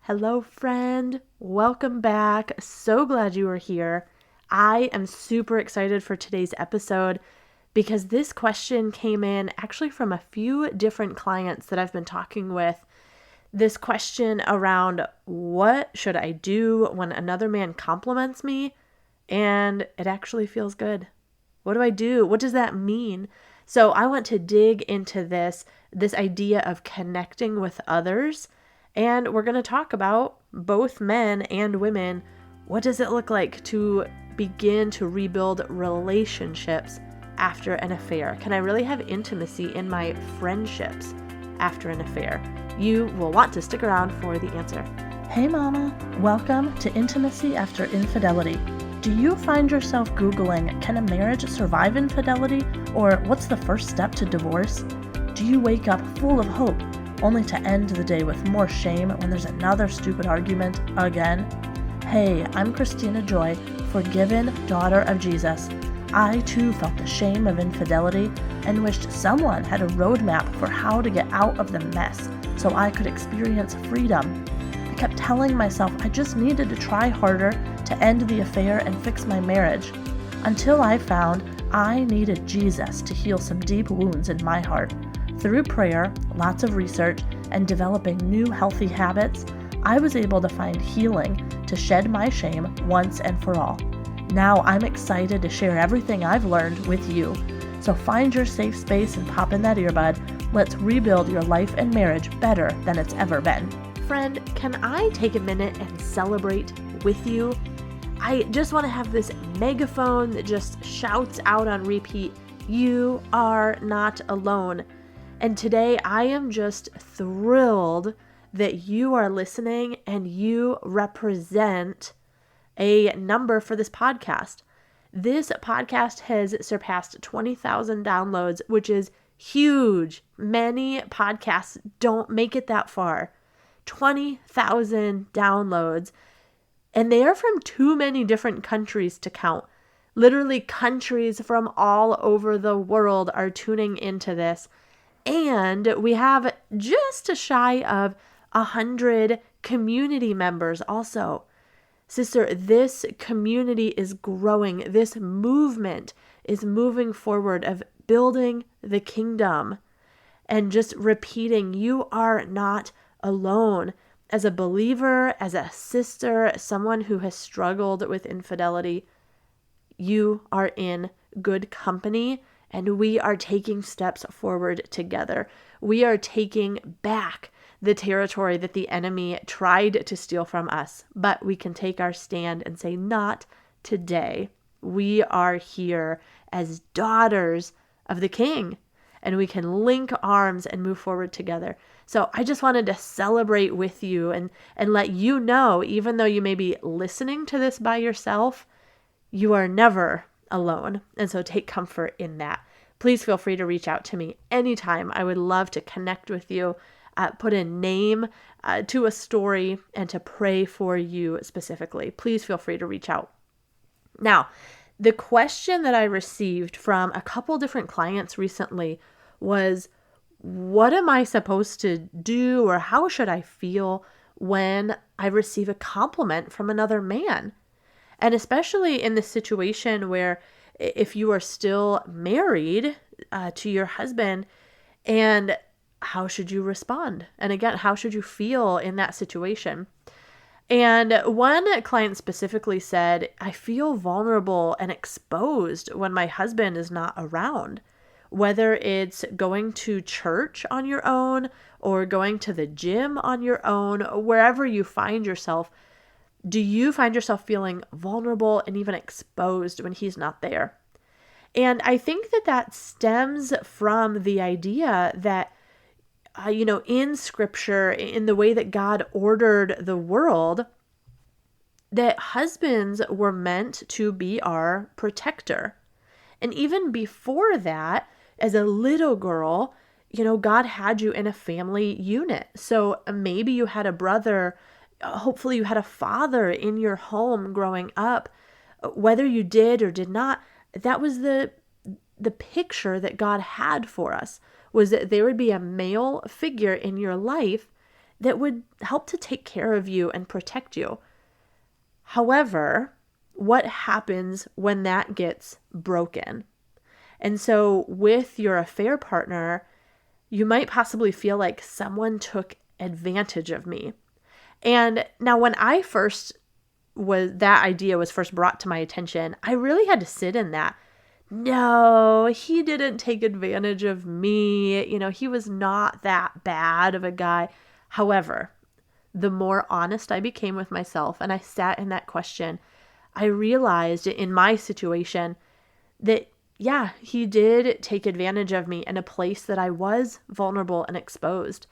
Hello, friend. Welcome back. So glad you are here. I am super excited for today's episode because this question came in actually from a few different clients that I've been talking with. This question around what should I do when another man compliments me and it actually feels good? What do I do? What does that mean? So I want to dig into this idea of connecting with others. And we're going to talk about both men and women. What does it look like to begin to rebuild relationships after an affair? Can I really have intimacy in my friendships after an affair? You will want to stick around for the answer. Hey mama, welcome to Intimacy After Infidelity. Do you find yourself Googling, can a marriage survive infidelity? Or what's the first step to divorce? Do you wake up full of hope, only to end the day with more shame when there's another stupid argument again? Hey, I'm KristinaJoy, forgiven daughter of Jesus. I too felt the shame of infidelity and wished someone had a roadmap for how to get out of the mess so I could experience freedom. I kept telling myself I just needed to try harder to end the affair and fix my marriage, until I found I needed Jesus to heal some deep wounds in my heart. Through prayer, lots of research, and developing new healthy habits, I was able to find healing to shed my shame once and for all. Now I'm excited to share everything I've learned with you. So find your safe space and pop in that earbud. Let's rebuild your life and marriage better than it's ever been. Friend, can I take a minute and celebrate with you? I just want to have this megaphone that just shouts out on repeat, you are not alone. And today I am just thrilled that you are listening and you represent a number for this podcast. This podcast has surpassed 20,000 downloads, which is huge. Many podcasts don't make it that far. 20,000 downloads. And they are from too many different countries to count. Literally countries from all over the world are tuning into this. And we have just a shy of 100 community members also. Sister, this community is growing. This movement is moving forward of building the kingdom and just repeating, you are not alone. As a believer, as a sister, someone who has struggled with infidelity, you are in good company and we are taking steps forward together. We are taking back the territory that the enemy tried to steal from us, but we can take our stand and say, not today. We are here as daughters of the King, and we can link arms and move forward together. So I just wanted to celebrate with you and let you know, even though you may be listening to this by yourself, you are never alone. And so take comfort in that. Please feel free to reach out to me anytime. I would love to connect with you, put a name to a story, and to pray for you specifically. Please feel free to reach out. Now, the question that I received from a couple different clients recently was, what am I supposed to do, or how should I feel when I receive a compliment from another man? And especially in the situation where if you are still married to your husband, and how should you respond? And again, how should you feel in that situation? And one client specifically said, I feel vulnerable and exposed when my husband is not around. Whether it's going to church on your own or going to the gym on your own, wherever you find yourself, do you find yourself feeling vulnerable and even exposed when he's not there? And I think that stems from the idea that, in Scripture, in the way that God ordered the world, that husbands were meant to be our protector. And even before that, as a little girl, God had you in a family unit. So maybe you had a brother, hopefully you had a father in your home growing up. Whether you did or did not, that was the picture that God had for us, was that there would be a male figure in your life that would help to take care of you and protect you. However, what happens when that gets broken? And so with your affair partner, you might possibly feel like someone took advantage of me. And now when that idea was first brought to my attention, I really had to sit in that. No, he didn't take advantage of me. He was not that bad of a guy. However, the more honest I became with myself and I sat in that question, I realized in my situation that, yeah, he did take advantage of me in a place that I was vulnerable and exposed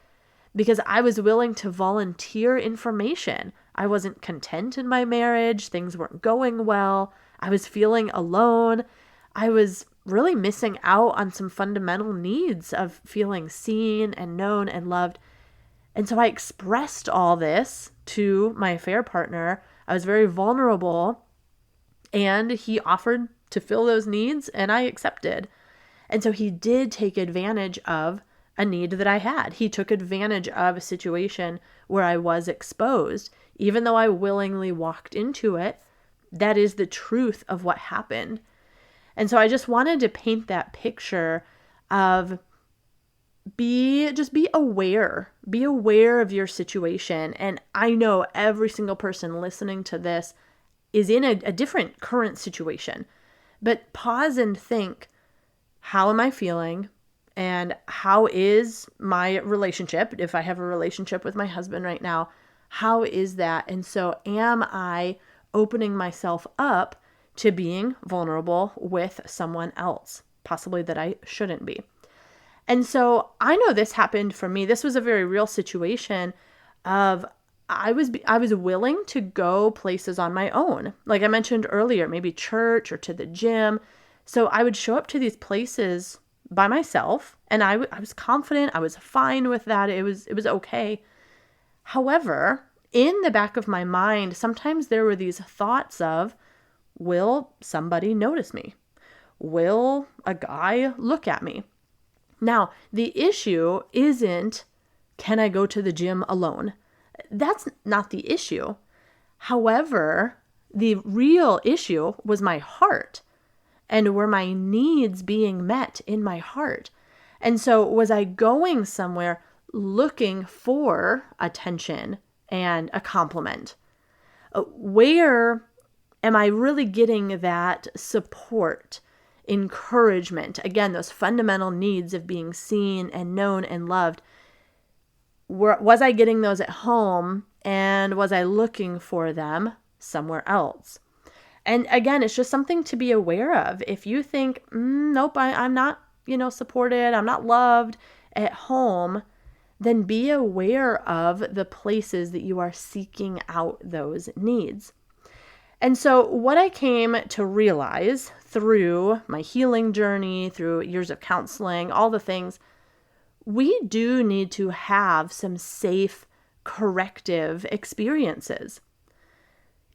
because I was willing to volunteer information. I wasn't content in my marriage. Things weren't going well. I was feeling alone. I was really missing out on some fundamental needs of feeling seen and known and loved. And so I expressed all this to my affair partner. I was very vulnerable, and he offered to fill those needs, and I accepted. And so he did take advantage of a need that I had. He took advantage of a situation where I was exposed. Even though I willingly walked into it, that is the truth of what happened. And so I just wanted to paint that picture of be aware. Be aware of your situation. And I know every single person listening to this is in a different current situation. But pause and think, how am I feeling? And how is my relationship? If I have a relationship with my husband right now, how is that? And so am I opening myself up to being vulnerable with someone else, possibly that I shouldn't be? And so I know this happened for me. This was a very real situation of I was willing to go places on my own. Like I mentioned earlier, maybe church or to the gym. So I would show up to these places by myself, and I was confident. I was fine with that. It was okay. However, in the back of my mind, sometimes there were these thoughts of, will somebody notice me? Will a guy look at me? Now, the issue isn't, can I go to the gym alone? That's not the issue. However, the real issue was my heart. And were my needs being met in my heart? And so was I going somewhere looking for attention and a compliment? Where am I really getting that support, encouragement? Again, those fundamental needs of being seen and known and loved. Was I getting those at home, and was I looking for them somewhere else? And again, it's just something to be aware of. If you think, nope, I'm not, supported, I'm not loved at home, then be aware of the places that you are seeking out those needs. And so what I came to realize through my healing journey, through years of counseling, all the things, we do need to have some safe, corrective experiences.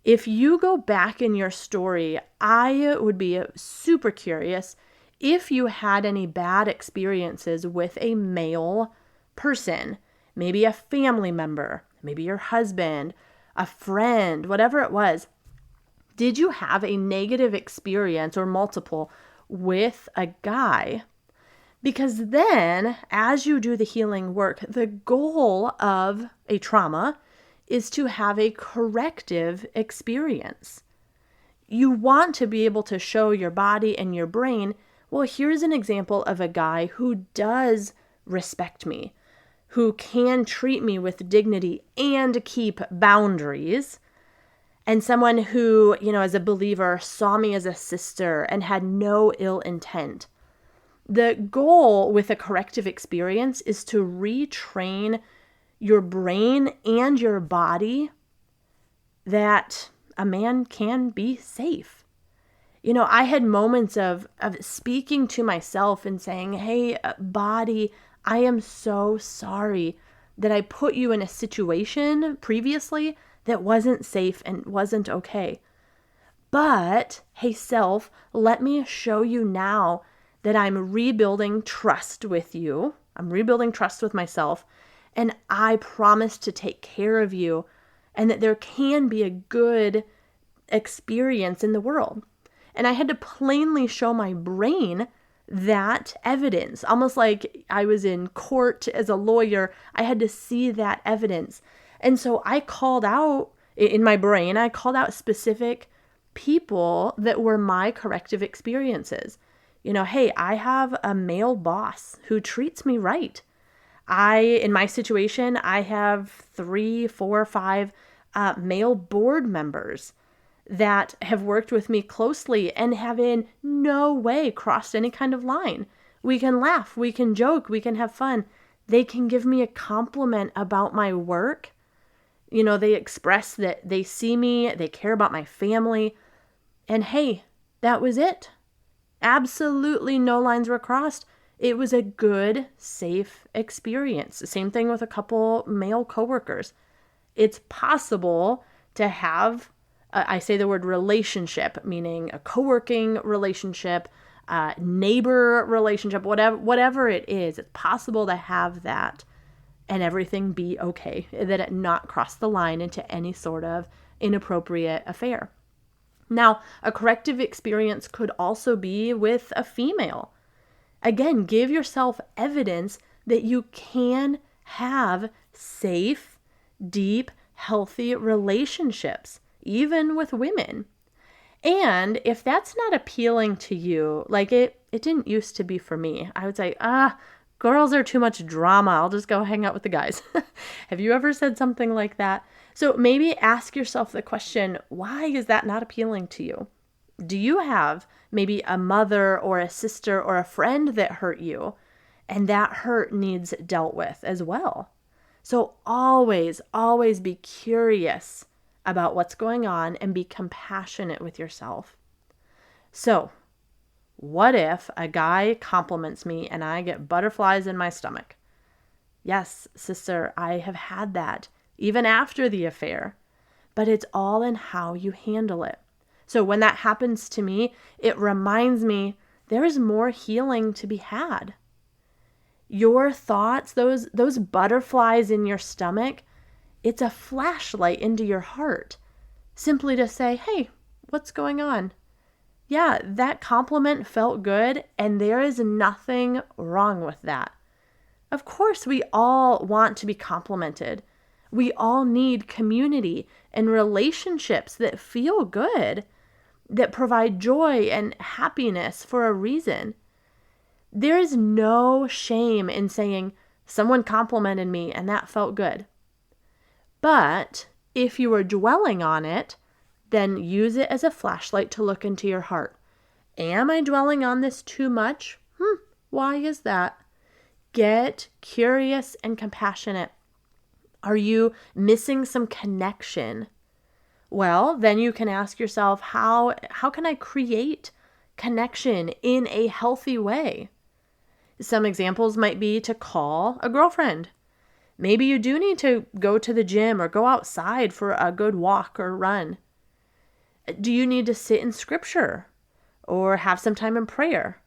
If you go back in your story, I would be super curious if you had any bad experiences with a male person, maybe a family member, maybe your husband, a friend, whatever it was. Did you have a negative experience or multiple with a guy? Because then, as you do the healing work, the goal of a trauma is to have a corrective experience. You want to be able to show your body and your brain, well, here's an example of a guy who does respect me, who can treat me with dignity and keep boundaries, and someone who, as a believer, saw me as a sister and had no ill intent. The goal with a corrective experience is to retrain your brain and your body that a man can be safe. I had moments of speaking to myself and saying, hey, body, I am so sorry that I put you in a situation previously that wasn't safe and wasn't okay. But, hey, self, let me show you now that I'm rebuilding trust with you. I'm rebuilding trust with myself. and I promise to take care of you, and that there can be a good experience in the world. And I had to plainly show my brain that evidence, almost like I was in court as a lawyer. I had to see that evidence. And so I called out in my brain, I called out specific people that were my corrective experiences. Hey, I have a male boss who treats me right. In my situation, I have 3, 4, 5 male board members that have worked with me closely and have in no way crossed any kind of line. We can laugh, we can joke, we can have fun. They can give me a compliment about my work. They express that they see me, they care about my family. And hey, that was it. Absolutely no lines were crossed. It was a good, safe experience. Same thing with a couple male coworkers. It's possible to have, I say the word relationship, meaning a co-working relationship, neighbor relationship, whatever it is. It's possible to have that and everything be okay, that it not cross the line into any sort of inappropriate affair. Now, a corrective experience could also be with a female. Again, give yourself evidence that you can have safe, deep, healthy relationships, even with women. And if that's not appealing to you, like it didn't used to be for me, I would say, girls are too much drama. I'll just go hang out with the guys. Have you ever said something like that? So maybe ask yourself the question, why is that not appealing to you? Do you have maybe a mother or a sister or a friend that hurt you, and that hurt needs dealt with as well? So always, always be curious about what's going on and be compassionate with yourself. So what if a guy compliments me and I get butterflies in my stomach? Yes, sister, I have had that even after the affair, but it's all in how you handle it. So when that happens to me, it reminds me there is more healing to be had. Your thoughts, those butterflies in your stomach, it's a flashlight into your heart, simply to say, hey, what's going on? Yeah, that compliment felt good, and there is nothing wrong with that. Of course, we all want to be complimented. We all need community and relationships that feel good, that provide joy and happiness for a reason. There is no shame in saying, someone complimented me and that felt good. But if you are dwelling on it, then use it as a flashlight to look into your heart. Am I dwelling on this too much? Why is that? Get curious and compassionate. Are you missing some connection? Well, then you can ask yourself, how can I create connection in a healthy way? Some examples might be to call a girlfriend. Maybe you do need to go to the gym or go outside for a good walk or run. Do you need to sit in scripture or have some time in prayer?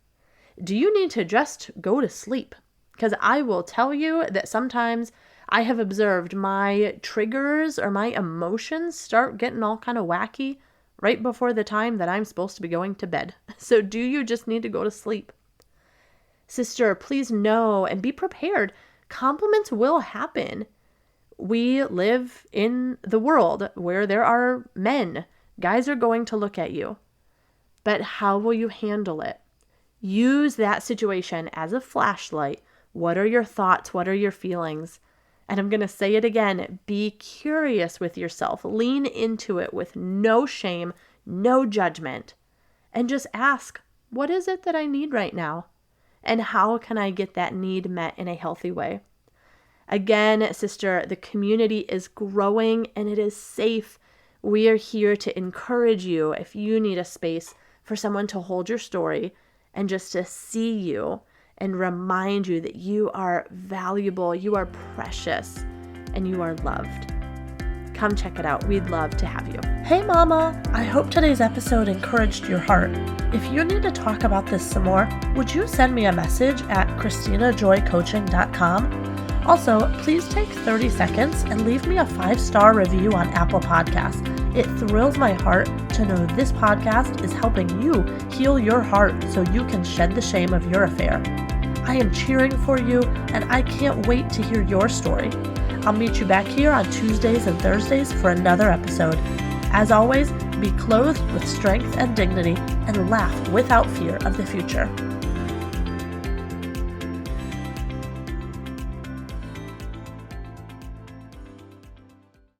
Do you need to just go to sleep? Because I will tell you that sometimes I have observed my triggers or my emotions start getting all kind of wacky right before the time that I'm supposed to be going to bed. So do you just need to go to sleep? Sister, please know and be prepared. Compliments will happen. We live in the world where there are men. Guys are going to look at you. But how will you handle it? Use that situation as a flashlight. What are your thoughts? What are your feelings? And I'm going to say it again, be curious with yourself. Lean into it with no shame, no judgment, and just ask, what is it that I need right now? And how can I get that need met in a healthy way? Again, sister, the community is growing and it is safe. We are here to encourage you if you need a space for someone to hold your story and just to see you and remind you that you are valuable, you are precious, and you are loved. Come check it out. We'd love to have you. Hey mama, I hope today's episode encouraged your heart. If you need to talk about this some more, would you send me a message at KristinaJoyCoaching.com? Also, please take 30 seconds and leave me a 5-star review on Apple Podcasts. It thrills my heart to know this podcast is helping you heal your heart so you can shed the shame of your affair. I am cheering for you, and I can't wait to hear your story. I'll meet you back here on Tuesdays and Thursdays for another episode. As always, be clothed with strength and dignity and laugh without fear of the future.